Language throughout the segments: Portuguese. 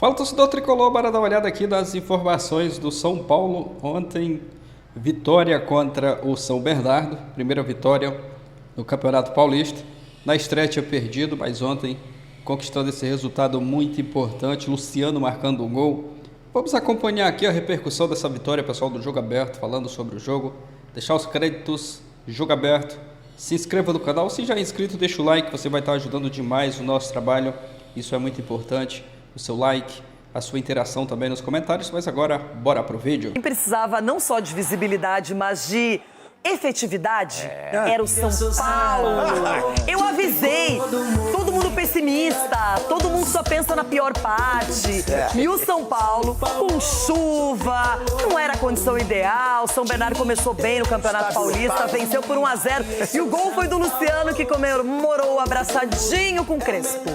Fala, torcedor tricolor, bora dar uma olhada aqui das informações do São Paulo. Ontem, vitória contra o São Bernardo, primeira vitória no Campeonato Paulista. Na estreia tinha perdido, mas ontem conquistando esse resultado muito importante, Luciano marcando um gol. Vamos acompanhar aqui a repercussão dessa vitória, pessoal do Jogo Aberto, falando sobre o jogo. Deixar os créditos, Jogo Aberto. Se inscreva no canal, se já é inscrito, deixa o like, você vai estar ajudando demais o nosso trabalho. Isso é muito importante. O seu like, a sua interação também nos comentários, mas agora, bora pro vídeo. Quem precisava não só de visibilidade, mas de efetividade, era o São Paulo. Eu avisei, todo mundo pessimista, todo mundo só pensa na pior parte. E o São Paulo, com chuva, não era a condição ideal. São Bernardo começou bem no Campeonato Paulista, venceu por 1-0. E o gol foi do Luciano, que comemorou abraçadinho com o Crespo.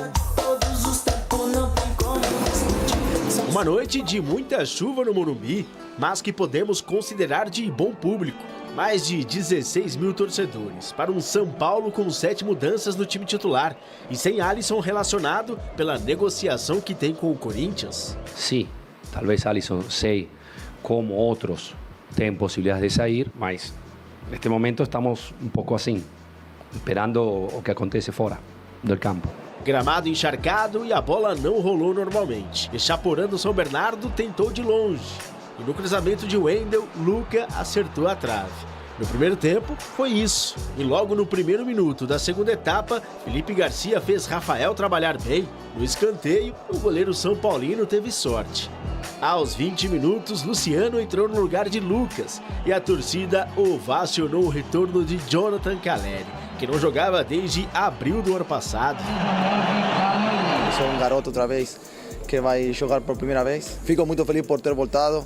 Uma noite de muita chuva no Morumbi, mas que podemos considerar de bom público. Mais de 16 mil torcedores para um São Paulo com 7 mudanças no time titular e sem Alisson relacionado pela negociação que tem com o Corinthians. Sim, talvez Alisson sei como outros têm possibilidade de sair, mas neste momento estamos um pouco assim, esperando o que acontece fora do campo. Gramado encharcado e a bola não rolou normalmente. Echaporando São Bernardo tentou de longe. E no cruzamento de Wendel, Luca acertou a trave. No primeiro tempo, foi isso. E logo no primeiro minuto da segunda etapa, Felipe Garcia fez Rafael trabalhar bem. No escanteio, o goleiro São Paulino teve sorte. Aos 20 minutos, Luciano entrou no lugar de Lucas. E a torcida ovacionou o retorno de Jonathan Caleri, que não jogava desde abril do ano passado. Sou um garoto outra vez que vai jogar por primeira vez. Fico muito feliz por ter voltado,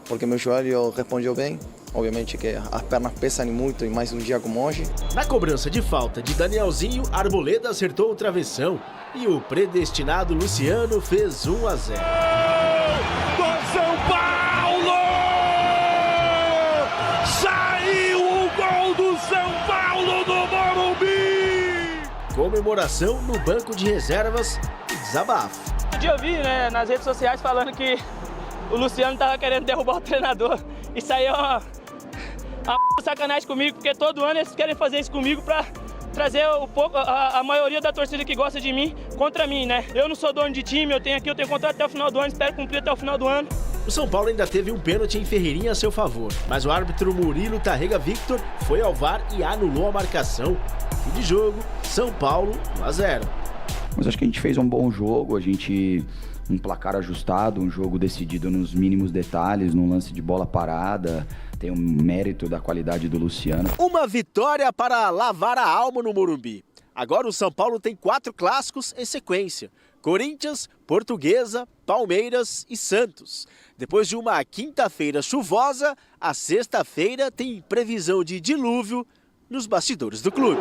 porque meu joelho respondeu bem. Obviamente que as pernas pesam muito em mais um dia como hoje. Na cobrança de falta de Danielzinho, Arboleda acertou o travessão e o predestinado Luciano fez 1-0. Do São Paulo! Saiu o gol do São Paulo do Morumbi! Comemoração no banco de reservas e desabafo. Um dia eu vi, nas redes sociais falando que o Luciano estava querendo derrubar o treinador. Isso aí é uma sacanagem comigo, porque todo ano eles querem fazer isso comigo para trazer a maioria da torcida que gosta de mim contra mim, né? Eu não sou dono de time, eu tenho contrato até o final do ano, espero cumprir até o final do ano. O São Paulo ainda teve um pênalti em Ferreirinha a seu favor, mas o árbitro Murilo Tarrega Victor foi ao VAR e anulou a marcação. Fim de jogo, São Paulo 1-0. Mas acho que a gente fez um bom jogo, um placar ajustado, um jogo decidido nos mínimos detalhes, num lance de bola parada, tem um mérito da qualidade do Luciano. Uma vitória para lavar a alma no Morumbi. Agora o São Paulo tem 4 clássicos em sequência: Corinthians, Portuguesa, Palmeiras e Santos. Depois de uma quinta-feira chuvosa, a sexta-feira tem previsão de dilúvio nos bastidores do clube.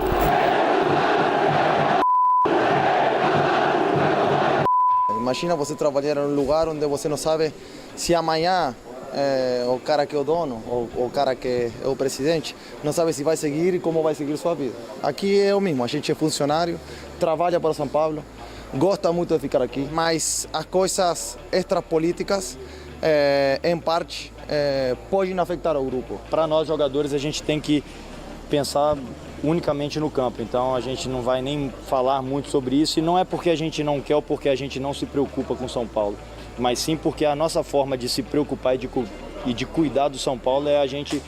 Imagina você trabalhar em um lugar onde você não sabe se amanhã o cara que é o dono ou o cara que é o presidente não sabe se vai seguir e como vai seguir sua vida. Aqui é o mesmo, a gente é funcionário, trabalha para São Paulo, gosta muito de ficar aqui, mas as coisas extrapolíticas, em parte, podem afetar o grupo. Para nós jogadores, a gente tem que pensar unicamente no campo, então a gente não vai nem falar muito sobre isso, e não é porque a gente não quer ou porque a gente não se preocupa com São Paulo, mas sim porque a nossa forma de se preocupar e de cuidar do São Paulo é a gente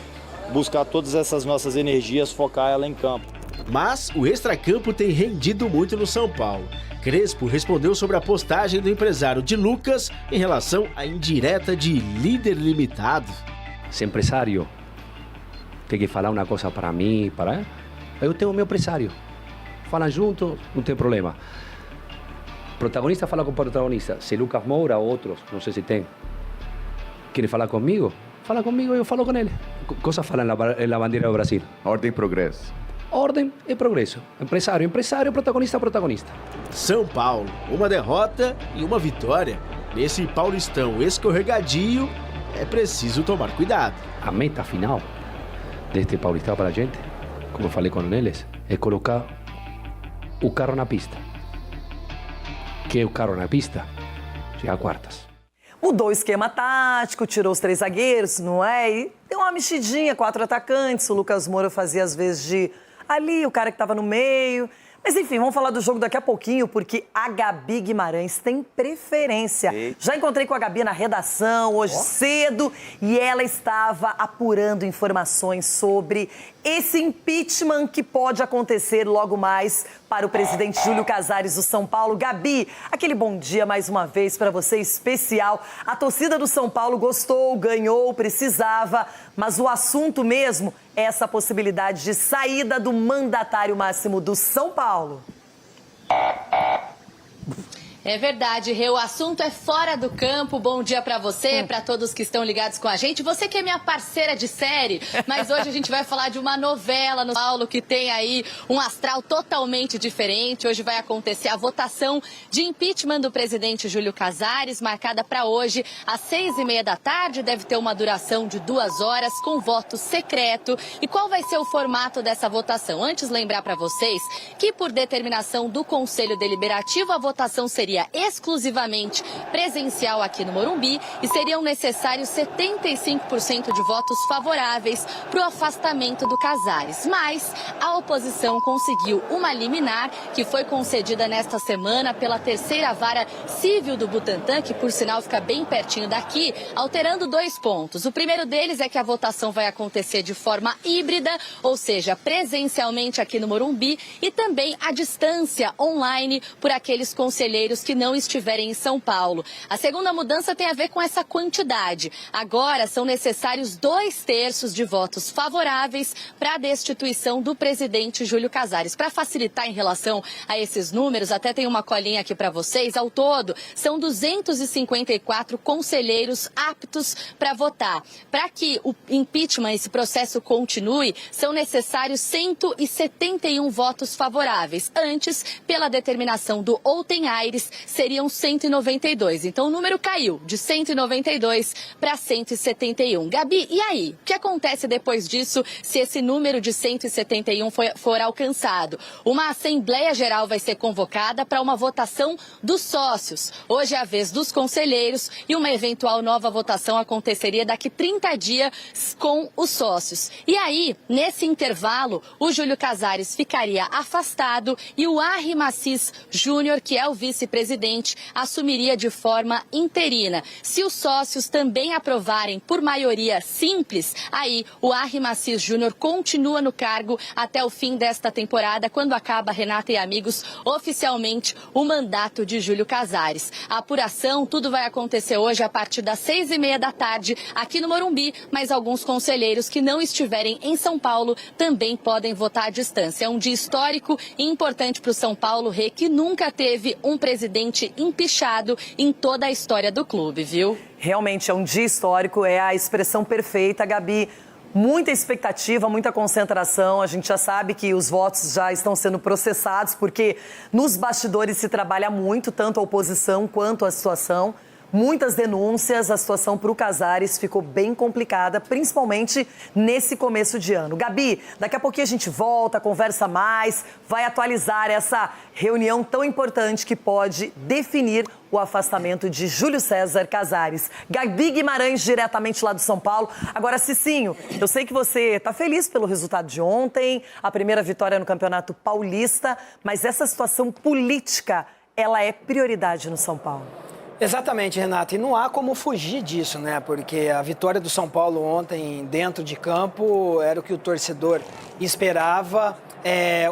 buscar todas essas nossas energias, focar ela em campo. Mas o extracampo tem rendido muito no São Paulo. Crespo respondeu sobre a postagem do empresário de Lucas em relação à indireta de líder limitado. Esse empresário tem que falar uma coisa para mim, eu tenho meu empresário. Falam junto, não tem problema. Protagonista fala com protagonista. Se Lucas Moura ou outros, não sei se tem, querem falar comigo, fala comigo e eu falo com ele. Coisa fala na bandeira do Brasil. Ordem e progresso. Ordem e progresso. Empresário, protagonista, protagonista. São Paulo, uma derrota e uma vitória. Nesse paulistão escorregadio, é preciso tomar cuidado. A meta final deste paulistão para a gente, como eu falei com eles, é colocar o carro na pista. Que é o carro na pista? Chega a quartas. Mudou o esquema tático, tirou os 3 zagueiros, não é? E deu uma mexidinha, 4 atacantes. O Lucas Moura fazia às vezes de ali, o cara que estava no meio. Mas enfim, vamos falar do jogo daqui a pouquinho, porque a Gabi Guimarães tem preferência. Já encontrei com a Gabi na redação hoje cedo e ela estava apurando informações sobre esse impeachment que pode acontecer logo mais para o presidente Júlio Casares do São Paulo. Gabi, aquele bom dia mais uma vez para você especial. A torcida do São Paulo gostou, ganhou, precisava, mas o assunto mesmo é essa possibilidade de saída do mandatário máximo do São Paulo. É verdade, Rê, o assunto é fora do campo. Bom dia pra você, pra todos que estão ligados com a gente. Você que é minha parceira de série, mas hoje a gente vai falar de uma novela no São Paulo que tem aí um astral totalmente diferente. Hoje vai acontecer a votação de impeachment do presidente Júlio Casares, marcada pra hoje às 6h30 da tarde. Deve ter uma duração de 2 horas com voto secreto. E qual vai ser o formato dessa votação? Antes, lembrar pra vocês que por determinação do Conselho Deliberativo, a votação seria exclusivamente presencial aqui no Morumbi e seriam necessários 75% de votos favoráveis para o afastamento do Casares. Mas a oposição conseguiu uma liminar que foi concedida nesta semana pela 3ª Vara Civil do Butantã, que por sinal fica bem pertinho daqui, alterando 2 pontos. O primeiro deles é que a votação vai acontecer de forma híbrida, ou seja, presencialmente aqui no Morumbi e também à distância, online, por aqueles conselheiros que não estiverem em São Paulo. A segunda mudança tem a ver com essa quantidade. Agora são necessários 2/3 de votos favoráveis para a destituição do presidente Júlio Casares. Para facilitar em relação a esses números, até tem uma colinha aqui para vocês. Ao todo, são 254 conselheiros aptos para votar. Para que o impeachment, esse processo continue, são necessários 171 votos favoráveis. Antes, pela determinação do Outem Aires, seriam 192. Então o número caiu de 192 para 171. Gabi, e aí? O que acontece depois disso se esse número de 171 for alcançado? Uma Assembleia Geral vai ser convocada para uma votação dos sócios. Hoje é a vez dos conselheiros e uma eventual nova votação aconteceria daqui 30 dias com os sócios. E aí, nesse intervalo, o Júlio Casares ficaria afastado e o Arri Massis Júnior, que é o vice-presidente, assumiria de forma interina. Se os sócios também aprovarem por maioria simples, aí o Arri Massis Júnior continua no cargo até o fim desta temporada, quando acaba, Renata e amigos, oficialmente o mandato de Júlio Casares. A apuração, tudo vai acontecer hoje a partir das 6h30 da tarde aqui no Morumbi, mas alguns conselheiros que não estiverem em São Paulo também podem votar à distância. É um dia histórico e importante para o São Paulo, Rê, que nunca teve um presidente empichado em toda a história do clube, viu? Realmente é um dia histórico, é a expressão perfeita, Gabi. Muita expectativa, muita concentração. A gente já sabe que os votos já estão sendo processados, porque nos bastidores se trabalha muito, tanto a oposição quanto a situação. Muitas denúncias, a situação para o Casares ficou bem complicada, principalmente nesse começo de ano. Gabi, daqui a pouquinho a gente volta, conversa mais, vai atualizar essa reunião tão importante que pode definir o afastamento de Júlio César Casares. Gabi Guimarães, diretamente lá do São Paulo. Agora, Cicinho, eu sei que você está feliz pelo resultado de ontem, a primeira vitória no Campeonato Paulista, mas essa situação política, ela é prioridade no São Paulo. Exatamente, Renata, e não há como fugir disso, né? Porque a vitória do São Paulo ontem dentro de campo era o que o torcedor esperava.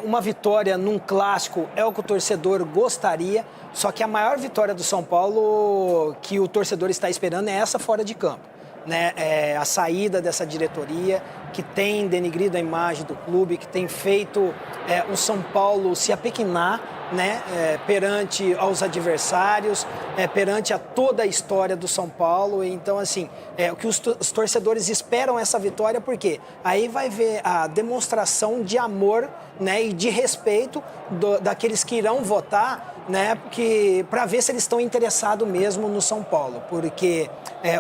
Uma vitória num clássico é o que o torcedor gostaria, só que a maior vitória do São Paulo que o torcedor está esperando é essa fora de campo, né? A saída dessa diretoria que tem denegrido a imagem do clube, que tem feito o São Paulo se apequenar, né, perante aos adversários, perante a toda a história do São Paulo. Então, assim, o que os torcedores esperam essa vitória, porque aí vai ver a demonstração de amor, né, e de respeito daqueles que irão votar, né, para ver se eles estão interessados mesmo no São Paulo, porque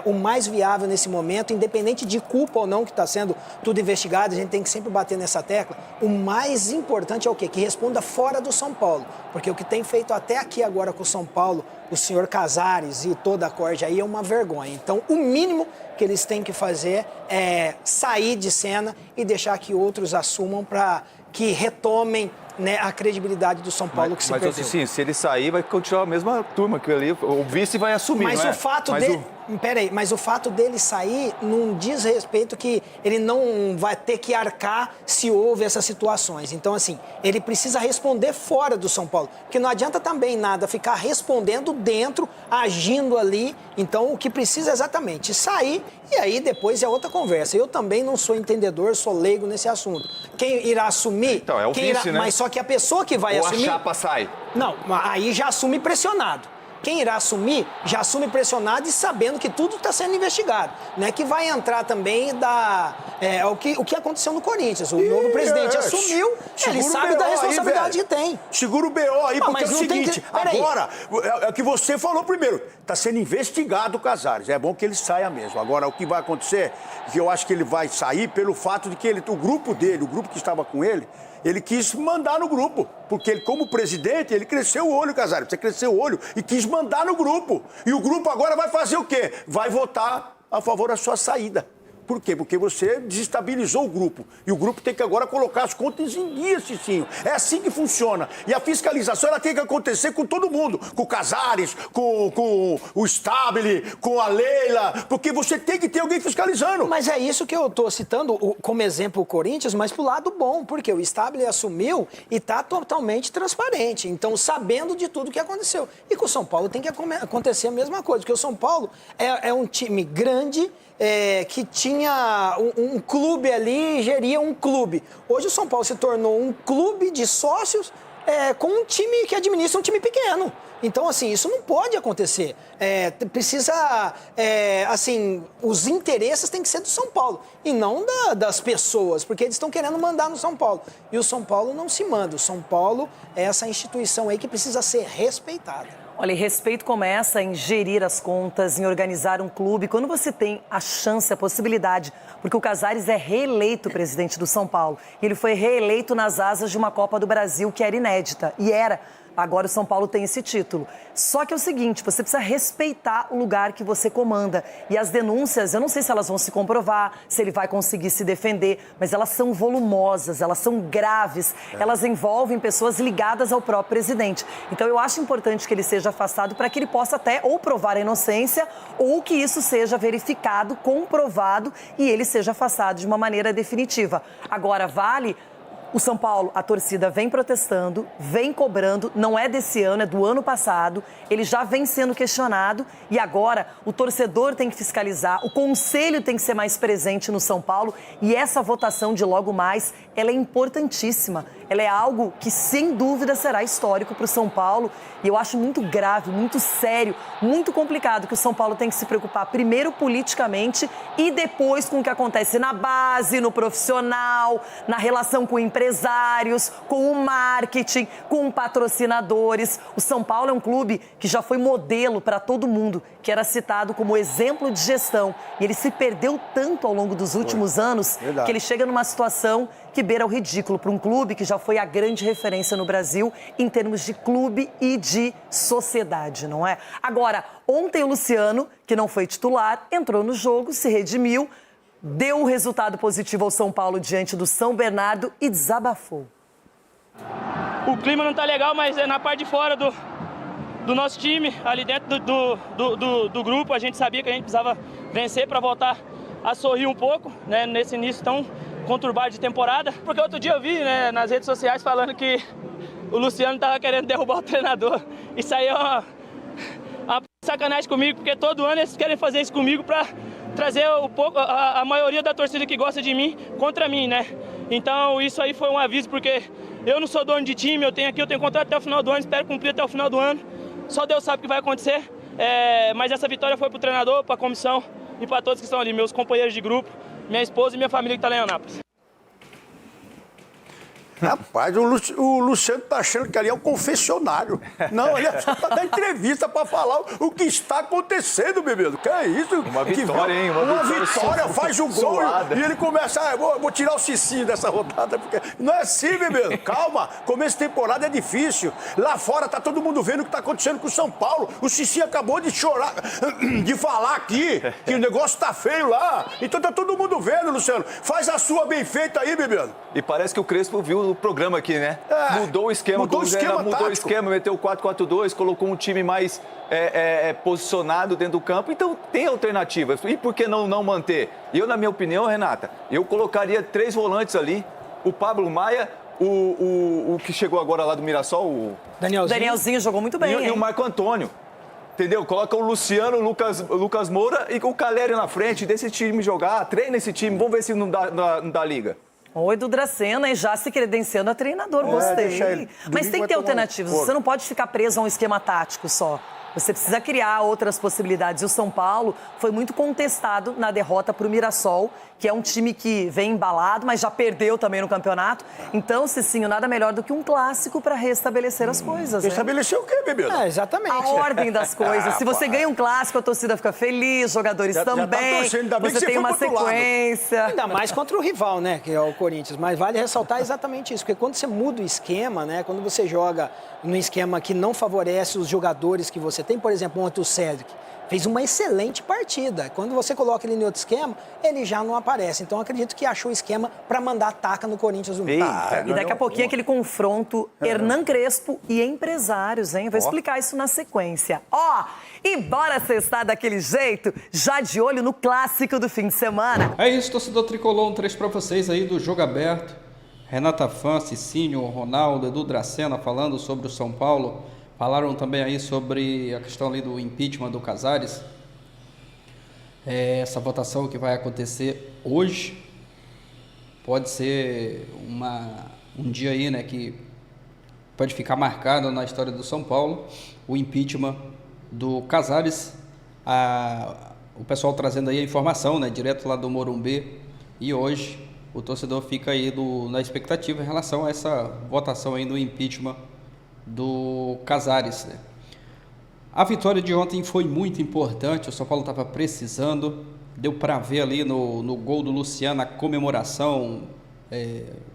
o mais viável nesse momento, independente de culpa ou não que está sendo tudo investigado, a gente tem que sempre bater nessa tecla. O mais importante é o quê? Que responda fora do São Paulo, porque o que tem feito até aqui agora com o São Paulo, o senhor Casares e toda a corte aí é uma vergonha. Então, o mínimo que eles têm que fazer é sair de cena e deixar que outros assumam para que retomem, né, a credibilidade do São Paulo que se perdeu. Mas, assim, se ele sair, vai continuar a mesma turma que ali, o vice vai assumir, mas não é? O fato dele... Peraí, mas o fato dele sair não diz respeito que ele não vai ter que arcar se houve essas situações. Então, assim, ele precisa responder fora do São Paulo. Porque não adianta também nada ficar respondendo dentro, agindo ali. Então, o que precisa é exatamente sair e aí depois é outra conversa. Eu também não sou entendedor, sou leigo nesse assunto. Quem irá assumir... Então, é o vice, né? Mas só que a pessoa que vai assumir... Ou a chapa sai. Não, aí já assume pressionado. Quem irá assumir, já assume pressionado e sabendo que tudo está sendo investigado. Não é que vai entrar também o que aconteceu no Corinthians. O novo presidente assumiu, ele sabe da responsabilidade que tem. Segura o BO aí, porque é o seguinte, agora, é o que você falou primeiro, está sendo investigado o Casares, é bom que ele saia mesmo. Agora, o que vai acontecer, que eu acho que ele vai sair pelo fato de que o grupo dele, o grupo que estava com ele quis mandar no grupo, porque ele, como presidente, ele cresceu o olho, Casares, você cresceu o olho e quis mandar no grupo. E o grupo agora vai fazer o quê? Vai votar a favor da sua saída. Por quê? Porque você desestabilizou o grupo. E o grupo tem que agora colocar as contas em dia, Cicinho. É assim que funciona. E a fiscalização ela tem que acontecer com todo mundo. Com o Casares, com o Stabile, com a Leila. Porque você tem que ter alguém fiscalizando. Mas é isso que eu estou citando como exemplo o Corinthians, mas pro lado bom. Porque o Stabile assumiu e está totalmente transparente. Então, sabendo de tudo que aconteceu. E com o São Paulo tem que acontecer a mesma coisa. Porque o São Paulo é um time grande... que tinha um clube ali, geria um clube. Hoje o São Paulo se tornou um clube de sócios com um time que administra um time pequeno. Então, assim, isso não pode acontecer. Precisa, assim, os interesses têm que ser do São Paulo e não das pessoas, porque eles estão querendo mandar no São Paulo. E o São Paulo não se manda. O São Paulo é essa instituição aí que precisa ser respeitada. Olha, e respeito começa em gerir as contas, em organizar um clube. Quando você tem a chance, a possibilidade, porque o Casares é reeleito presidente do São Paulo. E ele foi reeleito nas asas de uma Copa do Brasil que era inédita. E era. Agora o São Paulo tem esse título. Só que é o seguinte, você precisa respeitar o lugar que você comanda. E as denúncias, eu não sei se elas vão se comprovar, se ele vai conseguir se defender, mas elas são volumosas, elas são graves, elas envolvem pessoas ligadas ao próprio presidente. Então eu acho importante que ele seja afastado para que ele possa até ou provar a inocência ou que isso seja verificado, comprovado e ele seja afastado de uma maneira definitiva. Agora, vale... O São Paulo, a torcida vem protestando, vem cobrando, não é desse ano, é do ano passado, ele já vem sendo questionado e agora o torcedor tem que fiscalizar, o conselho tem que ser mais presente no São Paulo e essa votação de logo mais, ela é importantíssima, ela é algo que sem dúvida será histórico para o São Paulo e eu acho muito grave, muito sério, muito complicado que o São Paulo tem que se preocupar primeiro politicamente e depois com o que acontece na base, no profissional, na relação com o empresários, com o marketing, com patrocinadores. O São Paulo é um clube que já foi modelo para todo mundo, que era citado como exemplo de gestão. E ele se perdeu tanto ao longo dos últimos anos que ele chega numa situação que beira o ridículo para um clube que já foi a grande referência no Brasil em termos de clube e de sociedade, não é? Agora, ontem o Luciano, que não foi titular, entrou no jogo, se redimiu, deu um resultado positivo ao São Paulo diante do São Bernardo e desabafou. O clima não tá legal, mas é na parte de fora do nosso time, ali dentro do grupo, a gente sabia que a gente precisava vencer para voltar a sorrir um pouco, né, nesse início tão conturbado de temporada. Porque outro dia eu vi, né, nas redes sociais falando que o Luciano tava querendo derrubar o treinador. Isso aí é uma sacanagem comigo, porque todo ano eles querem fazer isso comigo para trazer a maioria da torcida que gosta de mim contra mim, né? Então isso aí foi um aviso, porque eu não sou dono de time, eu tenho contrato até o final do ano, espero cumprir até o final do ano. Só Deus sabe o que vai acontecer, mas essa vitória foi pro treinador, pra comissão e para todos que estão ali, meus companheiros de grupo, minha esposa e minha família que tá lá em Anápolis. Rapaz, o Luciano tá achando que ali é um confessionário. Não, ele só tá dando entrevista pra falar o que está acontecendo, bebê. Que é isso? Uma vitória, hein? Uma vitória, faz o gol e ele começa, vou tirar o Cicinho dessa rodada. Porque não é assim, bebê. Calma, começo de temporada é difícil. Lá fora tá todo mundo vendo o que tá acontecendo com o São Paulo. O Cicinho acabou de chorar, de falar aqui que o negócio tá feio lá. Então tá todo mundo vendo, Luciano. Faz a sua bem feita aí, bebê. E parece que o Crespo viu o programa aqui, né? Mudou o esquema. Mudou o esquema, meteu o 4-4-2, colocou um time mais posicionado dentro do campo. Então tem alternativas. E por que não manter? Eu, na minha opinião, Renata, eu colocaria 3 volantes ali. O Pablo Maia, o que chegou agora lá do Mirassol, o Danielzinho jogou muito bem. E o Marco Antônio. Entendeu? Coloca o Luciano, o Lucas Moura e o Caleri na frente. Desse time jogar, treina esse time. Vamos ver se não dá liga. Oi, do Dracena, e já se credenciando a treinador, gostei. Mas tem que ter alternativas, você não pode ficar preso a um esquema tático só. Você precisa criar outras possibilidades. E o São Paulo foi muito contestado na derrota para o Mirassol, que é um time que vem embalado, mas já perdeu também no campeonato. Então, Cicinho, nada melhor do que um clássico para restabelecer as coisas. Restabelecer o quê, bebê? Exatamente. A ordem das coisas. Se você ganha um clássico, a torcida fica feliz, os jogadores também. Você tem uma sequência. Ainda mais contra o rival, né, que é o Corinthians. Mas vale ressaltar exatamente isso, porque quando você muda o esquema, né, quando você joga num esquema que não favorece os jogadores que você tem, por exemplo, ontem o Cédric fez uma excelente partida. Quando você coloca ele em outro esquema, ele já não aparece. Então, acredito que achou o esquema para mandar ataca no Corinthians. E daqui a pouquinho aquele confronto Hernan Crespo e empresários, hein? Vou explicar isso na sequência. E bora cestar daquele jeito, já de olho no clássico do fim de semana. É isso, torcedor tricolor, um trecho para vocês aí do Jogo Aberto. Renata Fã, Cicinho, Ronaldo, Edu Dracena falando sobre o São Paulo. Falaram também aí sobre a questão ali do impeachment do Casares. Essa votação que vai acontecer hoje pode ser um dia aí, né, que pode ficar marcado na história do São Paulo, o impeachment do Casares. O pessoal trazendo aí a informação, né, direto lá do Morumbi. E hoje o torcedor fica aí na expectativa em relação a essa votação aí do impeachment do Casares, né? A vitória de ontem foi muito importante, o São Paulo estava precisando, deu para ver ali no gol do Luciano a comemoração,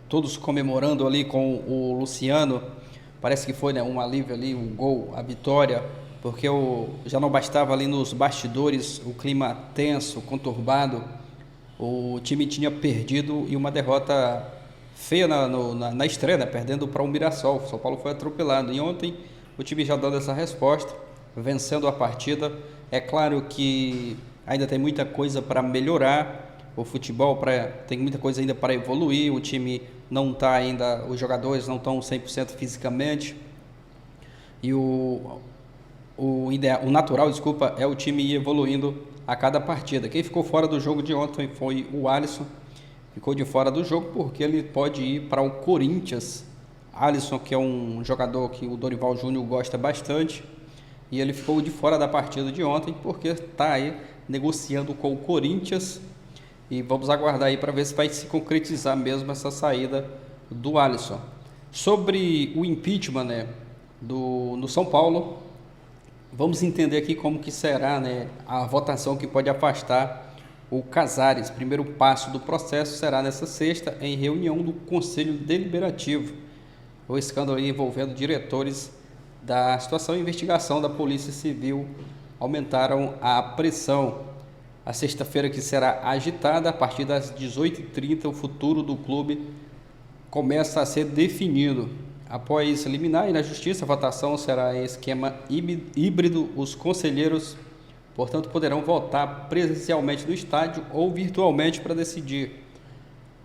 todos comemorando ali com o Luciano. Parece que foi, né, um alívio ali, o gol, a vitória, porque já não bastava ali nos bastidores o clima tenso, conturbado. O time tinha perdido e uma derrota feia na estreia, né? Perdendo para o Mirassol. O São Paulo foi atropelado. E ontem o time já dando essa resposta, vencendo a partida. É claro que ainda tem muita coisa para melhorar. O futebol tem muita coisa ainda para evoluir. O time não está ainda, os jogadores não estão 100% fisicamente. E o natural, é o time ir evoluindo a cada partida. Quem ficou fora do jogo de ontem foi o Alisson. Ficou de fora do jogo porque ele pode ir para o Corinthians. Alisson, que é um jogador que o Dorival Júnior gosta bastante, e ele ficou de fora da partida de ontem porque está aí negociando com o Corinthians. E vamos aguardar aí para ver se vai se concretizar mesmo essa saída do Alisson. Sobre o impeachment, né, no São Paulo, vamos entender aqui como que será, né, a votação que pode afastar o Casares. Primeiro passo do processo será nessa sexta, em reunião do Conselho Deliberativo. O escândalo envolvendo diretores da situação e investigação da Polícia Civil aumentaram a pressão. A sexta-feira, que será agitada, a partir das 18h30, o futuro do clube começa a ser definido. Após liminar e na Justiça, a votação será em esquema híbrido. Os conselheiros, portanto, poderão votar presencialmente no estádio ou virtualmente para decidir.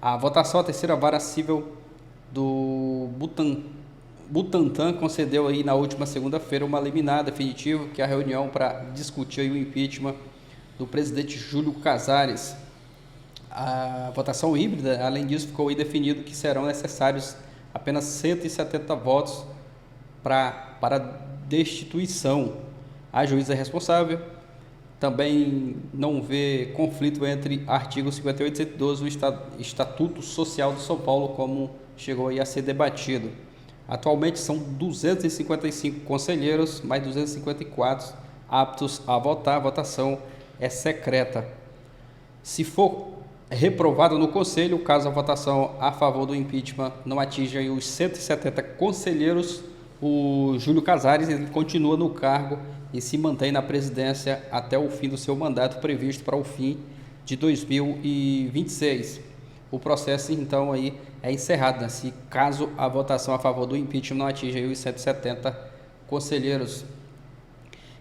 A votação, a terceira vara civil do Butantã concedeu aí na última segunda-feira uma liminar definitiva, que é a reunião para discutir aí o impeachment do presidente Júlio Casares. A votação híbrida, além disso, ficou aí definido que serão necessários apenas 170 votos para destituição. A juíza responsável também não vê conflito entre artigo 58 e 112 do Estatuto Social de São Paulo como chegou aí a ser debatido. Atualmente são 255 conselheiros, mais 254 aptos a votar. A votação é secreta. Se for reprovado no Conselho, caso a votação a favor do impeachment não atinja aí os 170 conselheiros, o Júlio Casares ele continua no cargo e se mantém na presidência até o fim do seu mandato, previsto para o fim de 2026. O processo, então, aí é encerrado, né? Se caso a votação a favor do impeachment não atinja aí os 170 conselheiros.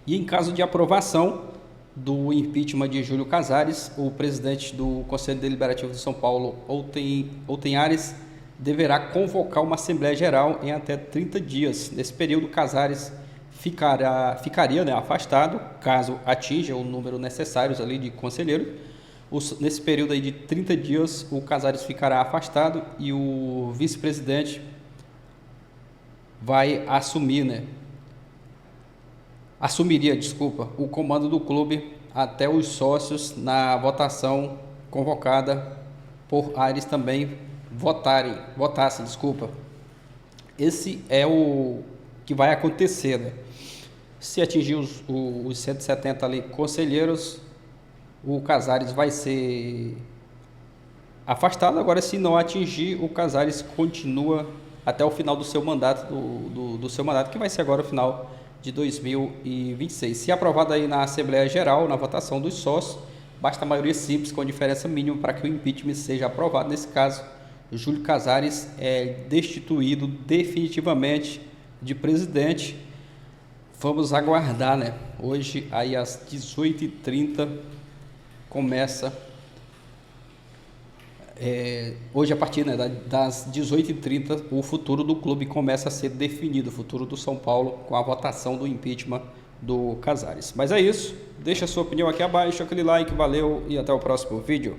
E em caso de aprovação do impeachment de Júlio Casares, o presidente do Conselho Deliberativo de São Paulo, Outem Ares, deverá convocar uma Assembleia Geral em até 30 dias. Nesse período, Casares ficaria, né, afastado, caso atinja o número necessário ali de conselheiros. Nesse período aí de 30 dias, o Casares ficará afastado e o vice-presidente vai assumiria o comando do clube até os sócios na votação convocada por Ares também votassem. Esse é o que vai acontecer, né? Se atingir os 170 ali conselheiros, o Casares vai ser afastado. Agora, se não atingir, o Casares continua até o final do seu mandato, do seu mandato, que vai ser agora o final de 2026. Se aprovado aí na Assembleia Geral, na votação dos sócios, basta a maioria simples com diferença mínima para que o impeachment seja aprovado. Nesse caso, Júlio Casares é destituído definitivamente de presidente. Vamos aguardar, né? Hoje, aí às 18h30, começa... hoje, a partir, né, das 18h30, o futuro do clube começa a ser definido, o futuro do São Paulo, com a votação do impeachment do Casares. Mas é isso, deixa a sua opinião aqui abaixo, aquele like, valeu e até o próximo vídeo.